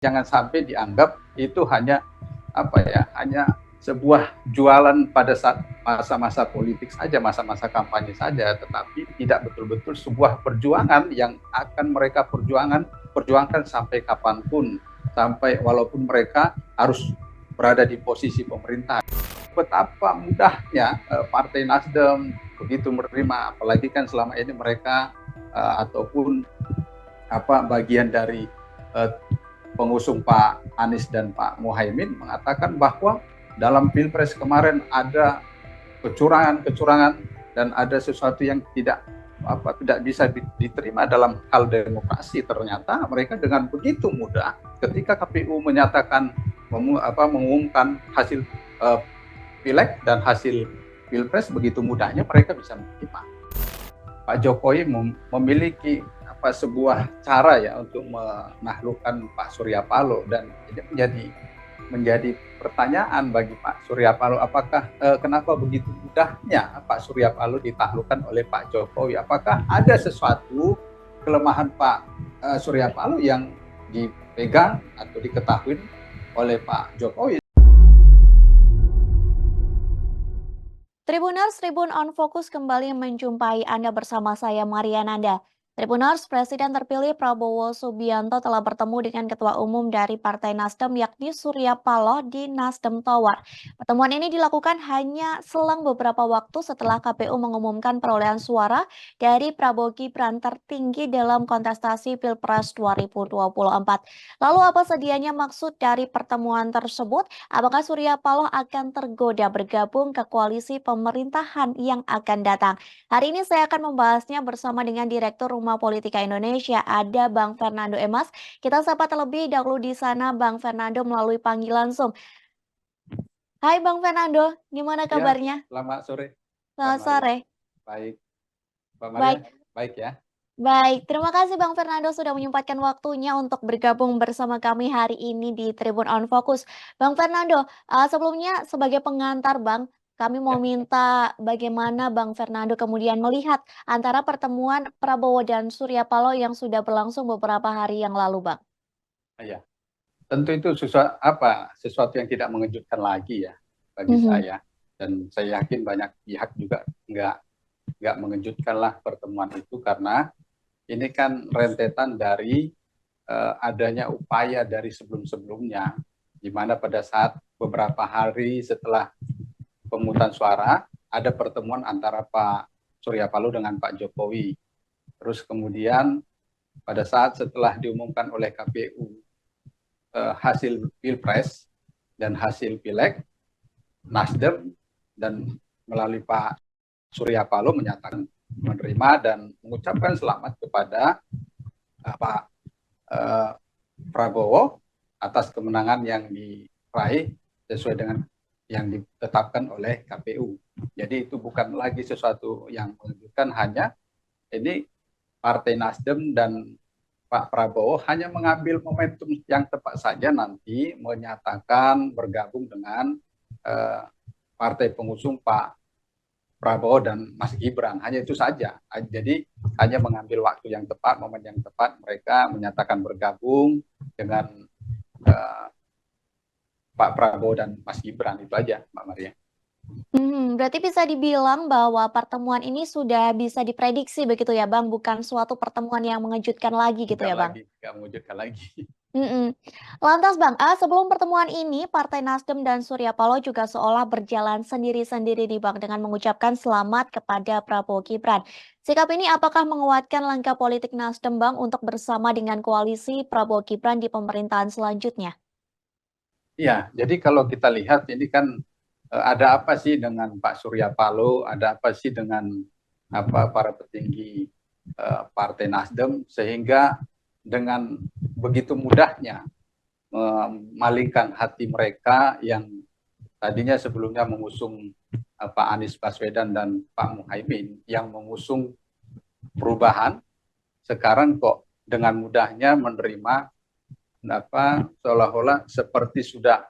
jangan sampai dianggap itu hanya hanya sebuah jualan pada saat masa-masa politik saja, masa-masa kampanye saja, tetapi tidak betul-betul sebuah perjuangan yang akan mereka perjuangkan sampai kapanpun, sampai walaupun mereka harus berada di posisi pemerintah. Betapa mudahnya Partai Nasdem begitu menerima, apalagi kan selama ini mereka ataupun bagian dari pengusung Pak Anies dan Pak Muhaimin mengatakan bahwa dalam Pilpres kemarin ada kecurangan-kecurangan dan ada sesuatu yang tidak bisa diterima dalam hal demokrasi. Ternyata mereka dengan begitu mudah ketika KPU menyatakan mengumumkan hasil pileg dan hasil Pilpres, begitu mudahnya mereka bisa menerima. Pak Jokowi memiliki sebuah cara ya untuk menaklukkan Pak Surya Paloh, dan ini menjadi pertanyaan bagi Pak Surya Paloh, apakah kenapa begitu mudahnya Pak Surya Paloh ditaklukkan oleh Pak Jokowi? Apakah ada sesuatu kelemahan Pak Surya Paloh yang dipegang atau diketahui oleh Pak Jokowi? Tribuners, Tribun on Focus kembali menjumpai Anda bersama saya Maria Nanda. Tribuners, Presiden terpilih Prabowo Subianto telah bertemu dengan Ketua Umum dari Partai Nasdem yakni Surya Paloh di Nasdem Tower. Pertemuan ini dilakukan hanya selang beberapa waktu setelah KPU mengumumkan perolehan suara dari Prabowo Gibran tertinggi dalam kontestasi Pilpres 2024. Lalu apa sedianya maksud dari pertemuan tersebut? Apakah Surya Paloh akan tergoda bergabung ke koalisi pemerintahan yang akan datang? Hari ini saya akan membahasnya bersama dengan Direktur Rumah Politika Indonesia, ada Bang Fernando Emas. Kita sapa terlebih dahulu di sana Bang Fernando melalui panggilan Zoom. Hai Bang Fernando, gimana Ya, kabarnya? selamat sore, Mbak Selamat Maria. sore. Baik, Mbak Maria, Baik, baik ya. baik. Terima kasih Bang Fernando sudah menyempatkan waktunya untuk bergabung bersama kami hari ini di Tribun on Focus. Bang Fernando, sebelumnya sebagai pengantar Bang, kami mau Ya, minta bagaimana Bang Fernando kemudian melihat antara pertemuan Prabowo dan Surya Paloh yang sudah berlangsung beberapa hari yang lalu, Bang. ya. Tentu itu sesuatu yang tidak mengejutkan lagi ya bagi Mhm. saya, dan saya yakin banyak pihak juga nggak mengejutkan lah pertemuan itu, karena ini kan rentetan dari adanya upaya dari sebelum-sebelumnya, di mana pada saat beberapa hari setelah pemungutan suara ada pertemuan antara Pak Surya Paloh dengan Pak Jokowi. Terus kemudian pada saat setelah diumumkan oleh KPU hasil Pilpres dan hasil Pileg, Nasdem dan melalui Pak Surya Paloh menyatakan menerima dan mengucapkan selamat kepada Pak Prabowo atas kemenangan yang diraih sesuai dengan yang ditetapkan oleh KPU. Jadi itu bukan lagi sesuatu yang mengejutkan, hanya ini Partai Nasdem dan Pak Prabowo hanya mengambil momentum yang tepat saja nanti menyatakan bergabung dengan partai pengusung Pak Prabowo dan Mas Gibran. Hanya itu saja. Jadi hanya mengambil waktu yang tepat, momen yang tepat mereka menyatakan bergabung dengan Pak Prabowo dan Mas Gibran. Itu aja, Mbak Maria. Berarti bisa dibilang bahwa pertemuan ini sudah bisa diprediksi begitu ya, Bang? Bukan suatu pertemuan yang mengejutkan lagi gitu Bukan ya, Bang? lagi, nggak mewujudkan lagi. Mhm. Lantas Bang, sebelum pertemuan ini Partai Nasdem dan Surya Paloh juga seolah berjalan sendiri-sendiri nih Bang dengan mengucapkan selamat kepada Prabowo Gibran. Sikap ini apakah menguatkan langkah politik Nasdem Bang untuk bersama dengan koalisi Prabowo Gibran di pemerintahan selanjutnya? Iya, jadi kalau kita lihat ini kan ada apa sih dengan Pak Surya Paloh, ada apa sih dengan para petinggi Partai Nasdem, sehingga dengan begitu mudahnya memalingkan hati mereka yang tadinya sebelumnya mengusung Pak Anies Baswedan dan Pak Muhaimin, yang mengusung perubahan, sekarang kok dengan mudahnya menerima seolah-olah seperti sudah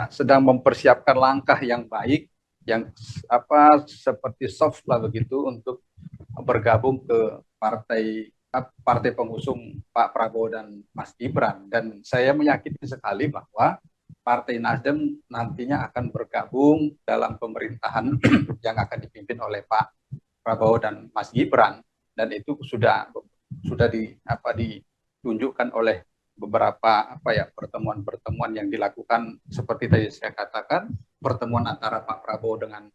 sedang mempersiapkan langkah yang baik, yang seperti soft lah begitu, untuk bergabung ke partai partai pengusung Pak Prabowo dan Mas Gibran, dan saya meyakini sekali bahwa Partai Nasdem nantinya akan bergabung dalam pemerintahan yang akan dipimpin oleh Pak Prabowo dan Mas Gibran, dan itu sudah ditunjukkan oleh beberapa pertemuan-pertemuan yang dilakukan, seperti tadi saya katakan, pertemuan antara Pak Prabowo dengan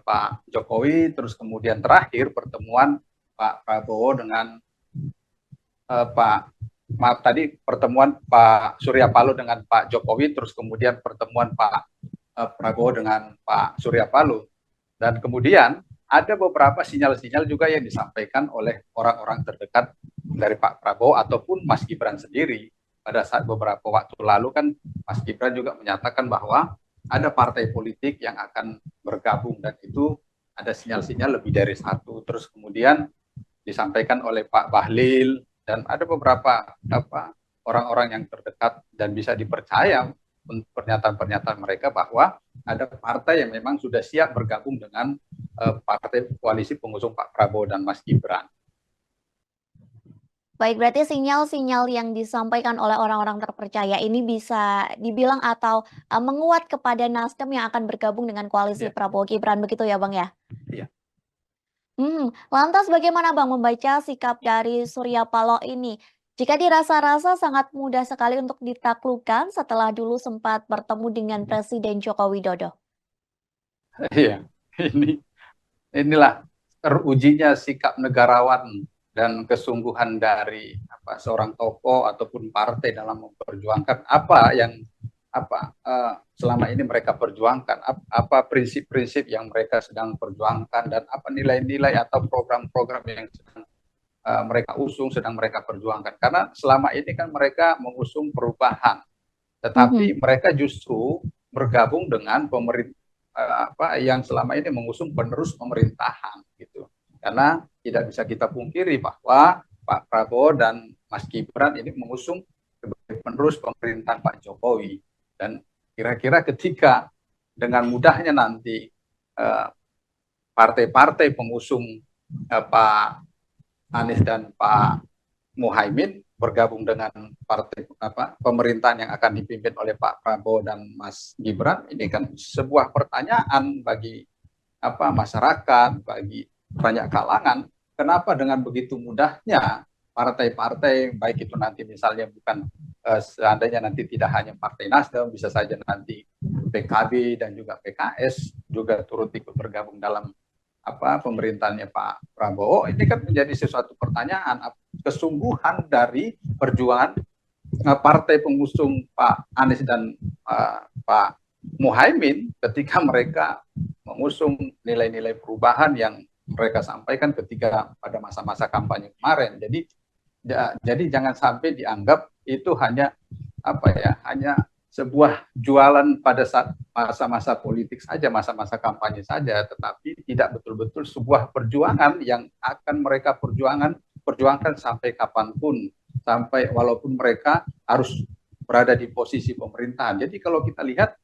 Pak Jokowi, terus kemudian terakhir pertemuan Pak Prabowo dengan pertemuan Pak Surya Paloh dengan Pak Jokowi, terus kemudian pertemuan Pak Prabowo dengan Pak Surya Paloh, dan kemudian ada beberapa sinyal-sinyal juga yang disampaikan oleh orang-orang terdekat dari Pak Prabowo ataupun Mas Gibran sendiri. Pada saat beberapa waktu lalu kan Mas Gibran juga menyatakan bahwa ada partai politik yang akan bergabung, dan itu ada sinyal-sinyal lebih dari satu. Terus kemudian disampaikan oleh Pak Bahlil, dan ada beberapa orang-orang yang terdekat dan bisa dipercaya pernyataan-pernyataan mereka bahwa ada partai yang memang sudah siap bergabung dengan partai koalisi pengusung Pak Prabowo dan Mas Gibran. Baik, berarti sinyal-sinyal yang disampaikan oleh orang-orang terpercaya ini bisa dibilang atau menguat kepada Nasdem yang akan bergabung dengan koalisi Prabowo Gibran, begitu ya Bang ya? Iya. Lantas bagaimana Bang membaca sikap dari Surya Paloh ini? Jika dirasa-rasa sangat mudah sekali untuk ditaklukkan setelah dulu sempat bertemu dengan Presiden Joko Widodo. Iya, inilah terujinya sikap negarawan dan kesungguhan dari seorang tokoh ataupun partai dalam memperjuangkan apa yang selama ini mereka perjuangkan, apa prinsip-prinsip yang mereka sedang perjuangkan, dan apa nilai-nilai atau program-program yang sedang mereka usung, sedang mereka perjuangkan. Karena selama ini kan mereka mengusung perubahan, tetapi mereka justru bergabung dengan pemerintah yang selama ini mengusung penerus pemerintahan gitu. Karena tidak bisa kita pungkiri bahwa Pak Prabowo dan Mas Gibran ini mengusung sebagai penerus pemerintahan Pak Jokowi, dan kira-kira ketika dengan mudahnya nanti partai-partai pengusung Pak Anies dan Pak Muhaimin bergabung dengan partai pemerintahan yang akan dipimpin oleh Pak Prabowo dan Mas Gibran, ini kan sebuah pertanyaan bagi masyarakat, bagi banyak kalangan, kenapa dengan begitu mudahnya partai-partai, baik itu nanti misalnya bukan seandainya nanti tidak hanya Partai Nasdem, bisa saja nanti PKB dan juga PKS juga turut ikut bergabung dalam pemerintahnya Pak Prabowo. Ini kan menjadi sesuatu pertanyaan, kesungguhan dari perjuangan partai pengusung Pak Anies dan Pak Muhaimin ketika mereka mengusung nilai-nilai perubahan yang mereka sampaikan ketika pada masa-masa kampanye kemarin. Jadi jangan sampai dianggap itu hanya hanya sebuah jualan pada saat masa-masa politik saja, masa-masa kampanye saja, tetapi tidak betul-betul sebuah perjuangan yang akan mereka perjuangkan sampai kapanpun, sampai walaupun mereka harus berada di posisi pemerintahan. Jadi kalau kita lihat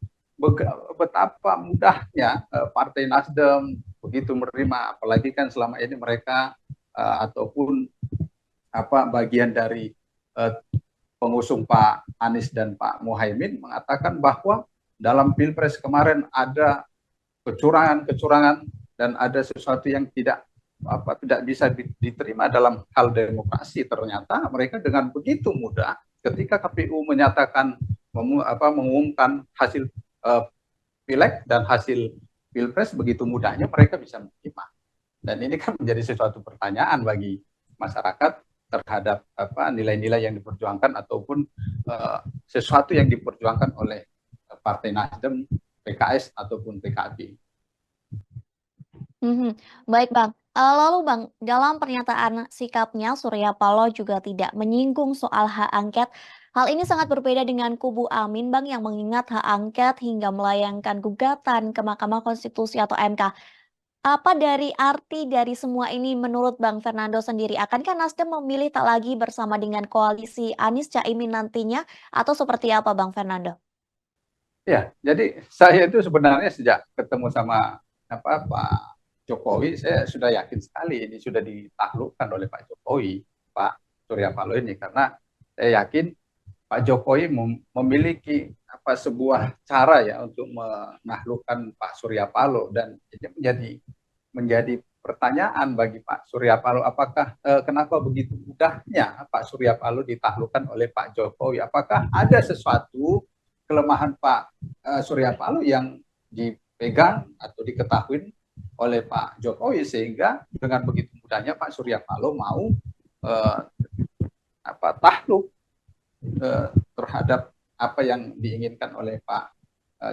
betapa mudahnya Partai Nasdem begitu menerima, apalagi kan selama ini mereka ataupun bagian dari pengusung Pak Anies dan Pak Muhaimin mengatakan bahwa dalam Pilpres kemarin ada kecurangan dan ada sesuatu yang tidak bisa diterima dalam hal demokrasi. Ternyata mereka dengan begitu mudah ketika KPU menyatakan mengumumkan hasil pileg dan hasil Pilpres, begitu mudahnya mereka bisa menerima. Dan ini kan menjadi sesuatu pertanyaan bagi masyarakat terhadap nilai-nilai yang diperjuangkan ataupun sesuatu yang diperjuangkan oleh Partai Nasdem, PKS ataupun PKB. Baik Bang, lalu Bang, dalam pernyataan sikapnya Surya Paloh juga tidak menyinggung soal hak angket. Hal ini sangat berbeda dengan kubu Amin Bang yang mengingat hak angket hingga melayangkan gugatan ke Mahkamah Konstitusi atau MK. Apa dari arti dari semua ini menurut Bang Fernando sendiri? Akankah Nasdem memilih tak lagi bersama dengan koalisi Anies Caimin nantinya atau seperti apa Bang Fernando? Ya, jadi saya itu sebenarnya sejak ketemu sama Pak Jokowi, saya sudah yakin sekali ini sudah ditaklukkan oleh Pak Jokowi. Pak Surya Paloh ini, karena saya yakin Pak Jokowi memiliki sebuah cara ya untuk menaklukkan Pak Surya Paloh, dan ini menjadi pertanyaan bagi Pak Surya Paloh, apakah kenapa begitu mudahnya Pak Surya Paloh ditaklukkan oleh Pak Jokowi? Apakah ada sesuatu kelemahan Pak Surya Paloh yang dipegang atau diketahui oleh Pak Jokowi sehingga dengan begitu mudahnya Pak Surya Paloh mau takluk terhadap apa yang diinginkan oleh Pak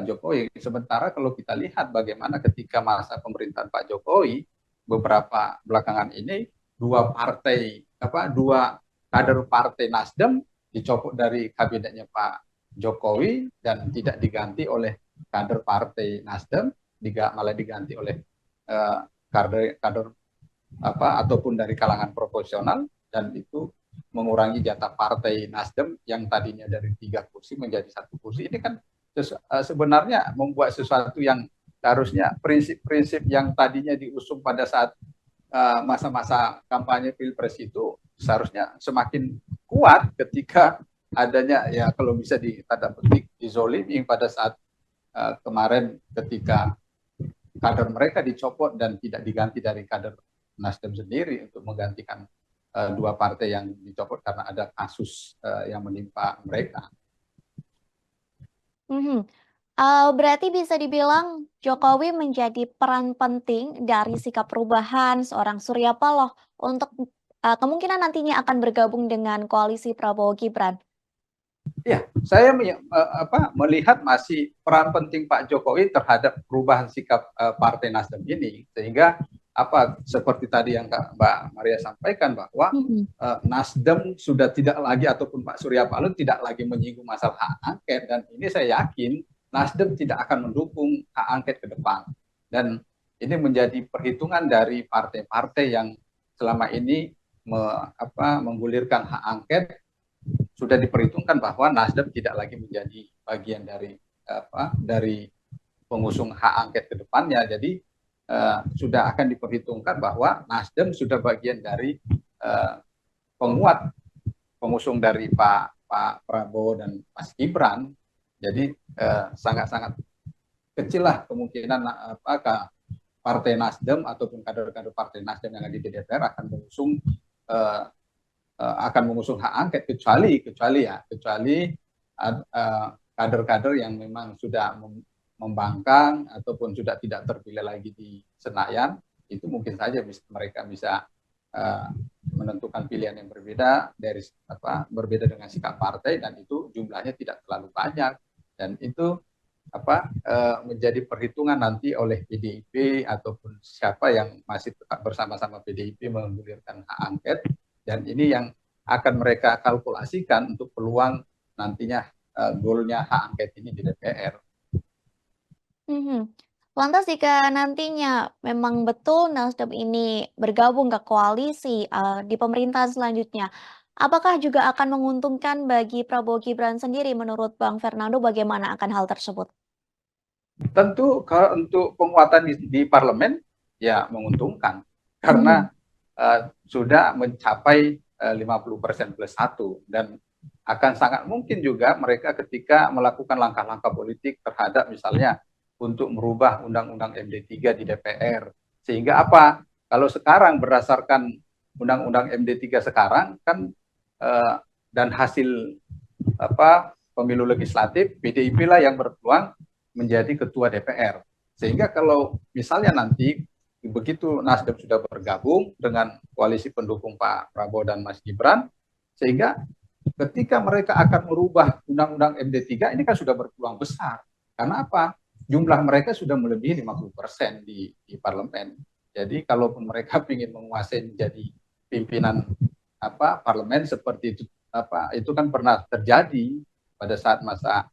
Jokowi. Sementara kalau kita lihat bagaimana ketika masa pemerintahan Pak Jokowi beberapa belakangan ini, dua kader partai Nasdem dicopot dari kabinetnya Pak Jokowi dan tidak diganti oleh kader partai Nasdem, malah diganti oleh kader ataupun dari kalangan proporsional, dan itu mengurangi jatah partai Nasdem yang tadinya dari 3 kursi menjadi 1 kursi. Ini kan sebenarnya membuat sesuatu yang harusnya prinsip-prinsip yang tadinya diusung pada saat masa-masa kampanye Pilpres itu seharusnya semakin kuat ketika adanya, ya kalau bisa tanda petik, dizolimi pada saat kemarin ketika kader mereka dicopot dan tidak diganti dari kader Nasdem sendiri untuk menggantikan dua partai yang dicopot karena ada kasus yang menimpa mereka. Berarti bisa dibilang Jokowi menjadi peran penting dari sikap perubahan seorang Surya Paloh untuk kemungkinan nantinya akan bergabung dengan koalisi Prabowo Gibran. Ya, saya melihat masih peran penting Pak Jokowi terhadap perubahan sikap Partai Nasdem ini, sehingga seperti tadi yang Mbak Maria sampaikan bahwa Nasdem sudah tidak lagi, ataupun Pak Surya Paloh tidak lagi menyinggung masalah hak angket, dan ini saya yakin Nasdem tidak akan mendukung hak angket ke depan, dan ini menjadi perhitungan dari partai-partai yang selama ini menggulirkan hak angket. Sudah diperhitungkan bahwa Nasdem tidak lagi menjadi bagian dari pengusung hak angket ke depannya. Jadi sudah akan diperhitungkan bahwa Nasdem sudah bagian dari penguat pengusung dari Pak Prabowo dan Mas Gibran. Jadi sangat-sangat kecil lah kemungkinan Partai Nasdem ataupun kader-kader Partai Nasdem yang ada di DPR akan mengusung hak angket, kecuali kader-kader yang memang sudah membangkang ataupun sudah tidak terpilih lagi di Senayan. Itu mungkin saja mereka bisa menentukan pilihan yang berbeda dengan sikap partai, dan itu jumlahnya tidak terlalu banyak, dan itu menjadi perhitungan nanti oleh PDIP ataupun siapa yang masih tetap bersama-sama PDIP menggulirkan hak angket. Dan ini yang akan mereka kalkulasikan untuk peluang nantinya goalnya hak angket ini di DPR. Lantas jika nantinya memang betul Nasdem ini bergabung ke koalisi di pemerintahan selanjutnya, apakah juga akan menguntungkan bagi Prabowo Gibran sendiri? Menurut Bang Fernando, bagaimana akan hal tersebut? Tentu kalau untuk penguatan di parlemen ya menguntungkan, karena sudah mencapai 50% plus 1, dan akan sangat mungkin juga mereka ketika melakukan langkah-langkah politik terhadap misalnya untuk merubah Undang-Undang MD3 di DPR. Sehingga kalau sekarang berdasarkan Undang-Undang MD3 sekarang kan dan hasil pemilu legislatif, PDIP lah yang berpeluang menjadi ketua DPR. Sehingga kalau misalnya nanti begitu Nasdem sudah bergabung dengan koalisi pendukung Pak Prabowo dan Mas Gibran, sehingga ketika mereka akan merubah Undang-Undang MD3 ini kan sudah berpeluang besar. Karena jumlah mereka sudah melebihi 50% di parlemen. Jadi kalaupun mereka ingin menguasai menjadi pimpinan parlemen seperti itu, itu kan pernah terjadi pada saat masa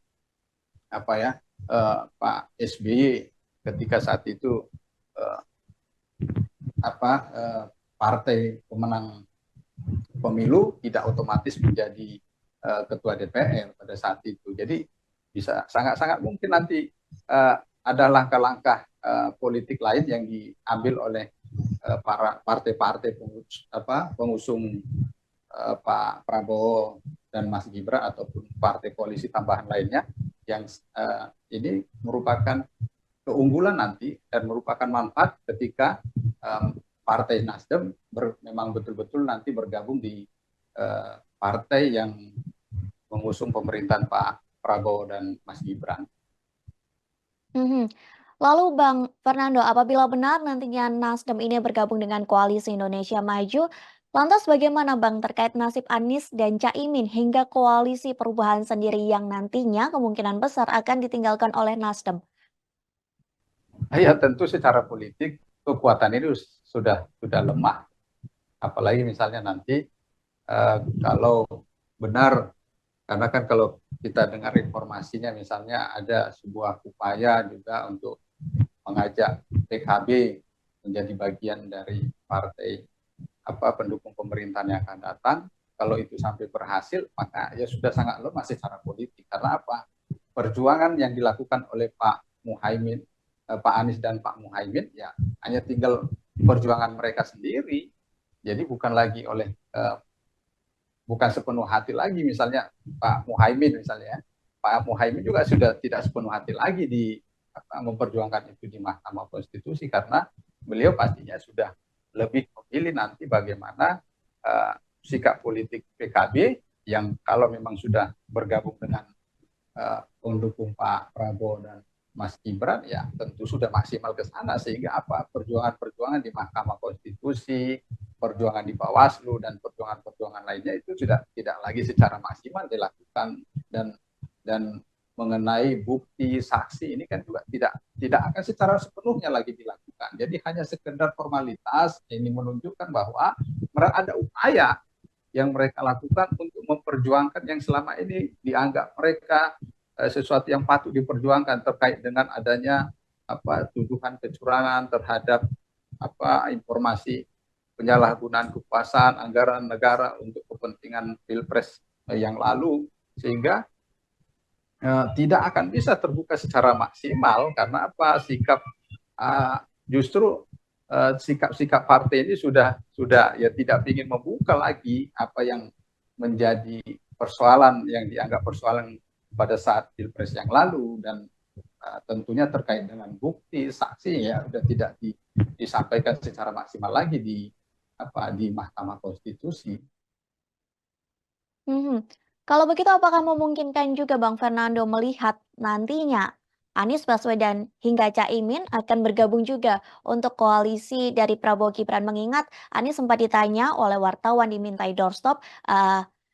Pak SBY ketika saat itu partai pemenang pemilu tidak otomatis menjadi ketua DPR pada saat itu. Jadi bisa sangat-sangat mungkin nanti ada langkah-langkah politik lain yang diambil oleh para partai-partai pengusung Pak Prabowo dan Mas Gibran ataupun partai koalisi tambahan lainnya yang ini merupakan keunggulan nanti dan merupakan manfaat ketika Partai Nasdem memang betul-betul nanti bergabung di partai yang mengusung pemerintahan Pak Prabowo dan Mas Gibran. Lalu Bang Fernando, apabila benar nantinya Nasdem ini bergabung dengan Koalisi Indonesia Maju, lantas bagaimana Bang terkait nasib Anies dan Caimin hingga Koalisi Perubahan sendiri yang nantinya kemungkinan besar akan ditinggalkan oleh Nasdem? Ya tentu secara politik kekuatan ini sudah lemah. Apalagi misalnya nanti kalau benar, karena kan kalau kita dengar informasinya misalnya ada sebuah upaya juga untuk mengajak PKB menjadi bagian dari partai pendukung pemerintahan yang akan datang. Kalau itu sampai berhasil, maka ya sudah sangat lemah secara politik. Karena apa? Perjuangan yang dilakukan oleh Pak Muhaimin, Pak Anies dan Pak Muhaimin, ya hanya tinggal perjuangan mereka sendiri. Jadi bukan lagi bukan sepenuh hati lagi. Misalnya Pak Muhaimin misalnya, Pak Muhaimin juga sudah tidak sepenuh hati lagi memperjuangkan itu di Mahkamah Konstitusi, karena beliau pastinya sudah lebih memilih nanti bagaimana sikap politik PKB yang kalau memang sudah bergabung dengan pendukung Pak Prabowo dan Mas Gibran, ya tentu sudah maksimal ke sana, sehingga perjuangan-perjuangan di Mahkamah Konstitusi, perjuangan di Bawaslu dan perjuangan-perjuangan lainnya itu sudah tidak lagi secara maksimal dilakukan, dan mengenai bukti saksi ini kan juga tidak akan secara sepenuhnya lagi dilakukan. Jadi hanya sekedar formalitas, ini menunjukkan bahwa ada upaya yang mereka lakukan untuk memperjuangkan yang selama ini dianggap mereka sesuatu yang patut diperjuangkan terkait dengan adanya tuduhan kecurangan terhadap informasi penyalahgunaan kekuasaan anggaran negara untuk kepentingan Pilpres yang lalu, sehingga tidak akan bisa terbuka secara maksimal. Karena justru sikap-sikap partai ini sudah ya tidak ingin membuka lagi apa yang menjadi persoalan yang dianggap persoalan pada saat Pilpres yang lalu, dan tentunya terkait dengan bukti saksi ya sudah tidak disampaikan secara maksimal lagi di Mahkamah Konstitusi. Kalau begitu apakah memungkinkan juga Bang Fernando melihat nantinya Anies Baswedan hingga Caimin akan bergabung juga untuk koalisi dari Prabowo Gibran, mengingat Anies sempat ditanya oleh wartawan dimintai doorstop,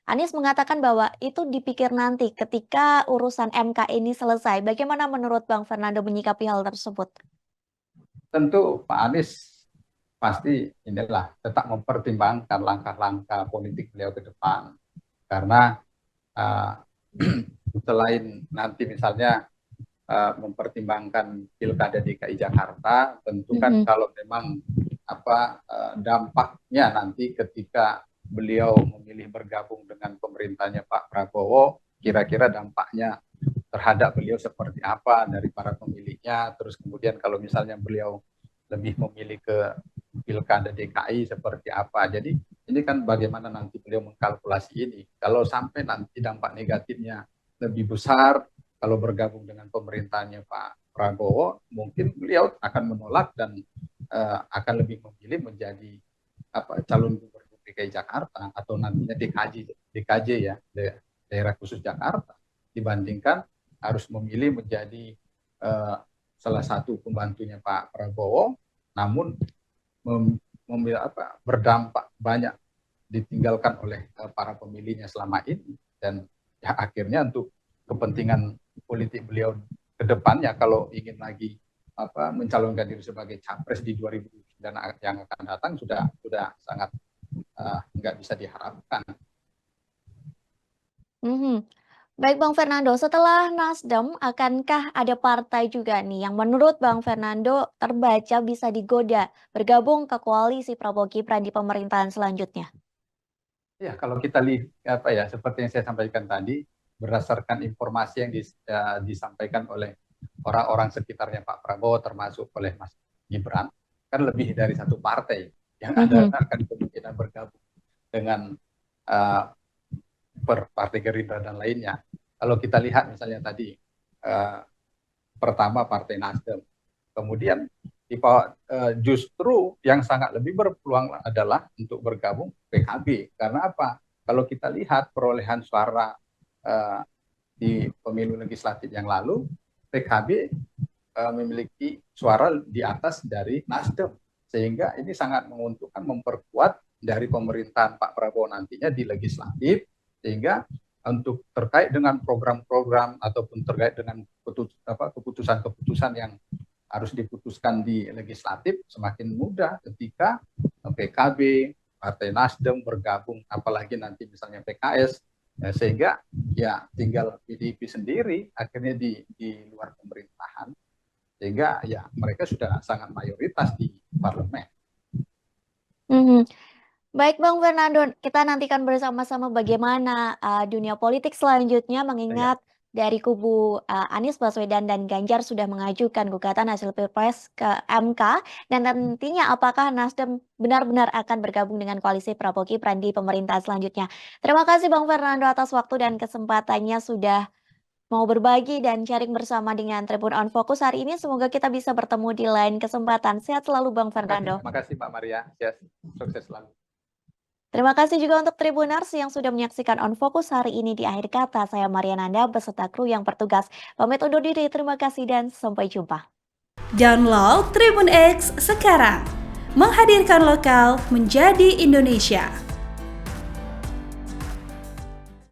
Anies mengatakan bahwa itu dipikir nanti ketika urusan MK ini selesai. Bagaimana menurut Bang Fernando menyikapi hal tersebut? Tentu Pak Anies pasti tetap mempertimbangkan langkah-langkah politik beliau ke depan, karena selain nanti misalnya mempertimbangkan Pilkada DKI Jakarta, tentu kan kalau memang dampaknya nanti ketika beliau memilih bergabung dengan pemerintahnya Pak Prabowo, kira-kira dampaknya terhadap beliau seperti apa dari para pemilihnya. Terus kemudian kalau misalnya beliau lebih memilih ke Pilkada DKI seperti apa. Jadi ini kan bagaimana nanti beliau mengkalkulasi ini. Kalau sampai nanti dampak negatifnya lebih besar kalau bergabung dengan pemerintahnya Pak Prabowo, mungkin beliau akan menolak dan akan lebih memilih menjadi calon gubernur DKI Jakarta atau nantinya DKJ ya, daerah khusus Jakarta, dibandingkan harus memilih menjadi salah satu pembantunya Pak Prabowo, namun berdampak banyak ditinggalkan oleh para pemilihnya selama ini, dan ya akhirnya untuk kepentingan politik beliau ke depannya kalau ingin lagi mencalonkan diri sebagai capres di 2009 yang akan datang sudah sangat nggak bisa diharapkan. Baik Bang Fernando, setelah Nasdem, akankah ada partai juga nih yang menurut Bang Fernando terbaca bisa digoda bergabung ke koalisi Prabowo Gibran di pemerintahan selanjutnya? Ya, kalau kita lihat seperti yang saya sampaikan tadi, berdasarkan informasi yang disampaikan oleh orang-orang sekitarnya Pak Prabowo termasuk oleh Mas Gibran, kan lebih dari satu partai yang ada akan kemungkinan bergabung dengan uh, per Partai Gerindra dan lainnya. Kalau kita lihat misalnya tadi pertama Partai Nasdem, kemudian justru yang sangat lebih berpeluang adalah untuk bergabung PKB. Karena apa? Kalau kita lihat perolehan suara di pemilu legislatif yang lalu, PKB memiliki suara di atas dari Nasdem, sehingga ini sangat menguntungkan, memperkuat dari pemerintahan Pak Prabowo nantinya di legislatif, sehingga untuk terkait dengan program-program ataupun terkait dengan keputusan-keputusan yang harus diputuskan di legislatif semakin mudah ketika PKB, Partai Nasdem bergabung, apalagi nanti misalnya PKS, ya, sehingga ya tinggal PDIP sendiri akhirnya di luar pemerintahan, sehingga ya mereka sudah sangat mayoritas di parlemen. Baik Bang Fernando, kita nantikan bersama-sama bagaimana dunia politik selanjutnya, mengingat dari kubu Anies Baswedan dan Ganjar sudah mengajukan gugatan hasil Pilpres ke MK, dan nantinya apakah Nasdem benar-benar akan bergabung dengan koalisi Prabowo Gibran di pemerintahan selanjutnya. Terima kasih Bang Fernando atas waktu dan kesempatannya sudah mau berbagi dan sharing bersama dengan Tribun On Fokus hari ini. Semoga kita bisa bertemu di lain kesempatan. Sehat selalu Bang Fernando. Terima kasih Mbak Maria. Yes, sukses selalu. Terima kasih juga untuk Tribuners yang sudah menyaksikan On Fokus hari ini. Di akhir kata, saya Maria Nanda beserta kru yang bertugas pamit undur diri. Terima kasih dan sampai jumpa. Download Tribun X sekarang. Menghadirkan lokal menjadi Indonesia.